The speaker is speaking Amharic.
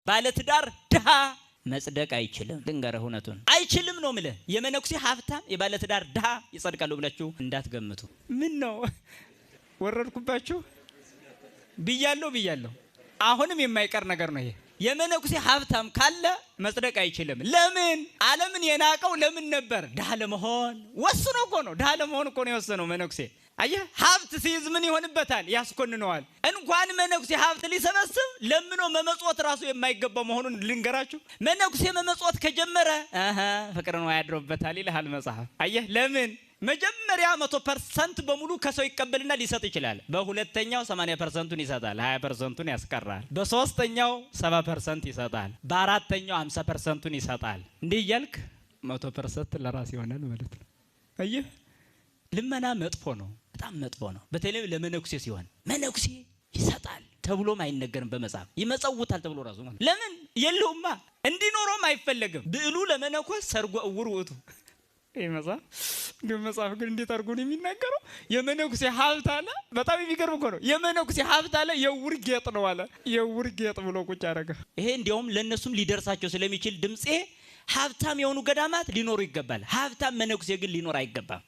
ባለትዳር ድሃ መጽደቅ አይችልም። ድንገረ ሁነቱን አይችልም ነው ምለ የመነኩሴ ሀብታም የባለትዳር ድሃ ይጸድቃሉ ብላችሁ እንዳትገምቱ። ምን ነው ወረድኩባችሁ ብያለሁ። አሁንም የማይቀር ነገር ነው ይሄ። የመነኩሴ ሀብታም ካለ መጽደቅ አይችልም። ለምን? ዓለምን የናቀው ለምን ነበር? ድሃ ለመሆን ወስኖ እኮ ነው። ድሃ ለመሆን እኮ ነው የወሰነው መነኩሴ። አየህ፣ ሀብት ሲይዝ ምን ይሆንበታል? ያስኮንነዋል። እንኳን መነኩሴ ሀብት ሊሰበስብ ለምኖ መመጽወት ራሱ የማይገባ መሆኑን ልንገራችሁ። መነኩሴ መመጽወት ከጀመረ ፍቅርን ያድሮበታል ይልሃል መጽሐፍ። አየህ፣ ለምን? መጀመሪያ 100% በሙሉ ከሰው ይቀበልና ሊሰጥ ይችላል። በሁለተኛው 80%ን ይሰጣል፣ 20%ን ያስቀራል። በሶስተኛው 70% ይሰጣል፣ በአራተኛው 50%ን ይሰጣል። እንዲህ እያልክ 100% ለራስ ይሆናል ማለት ነው። አየህ፣ ልመና መጥፎ ነው፣ በጣም መጥፎ ነው። በተለይ ለመነኩሴ ሲሆን መነኩሴ ይሰጣል ተብሎም አይነገርም በመጽሐፍ። ይመጸውታል ተብሎ ራሱ ማለት ለምን? የለውማ፣ እንዲኖረውም አይፈለግም። ብዕሉ ለመነኮስ ሰርጎ እውር ውእቱ። ይሄ መጽሐፍ ግን እንዴት አድርጎ ነው የሚናገረው? የመነኩሴ ሀብት አለ። በጣም የሚገርም እኮ ነው። የመነኩሴ ሀብት አለ፣ የውር ጌጥ ነው አለ። የውር ጌጥ ብሎ ቁጭ አደረገ። ይሄ እንዲያውም ለእነሱም ሊደርሳቸው ስለሚችል ድምፄ ሀብታም የሆኑ ገዳማት ሊኖሩ ይገባል። ሀብታም መነኩሴ ግን ሊኖር አይገባም።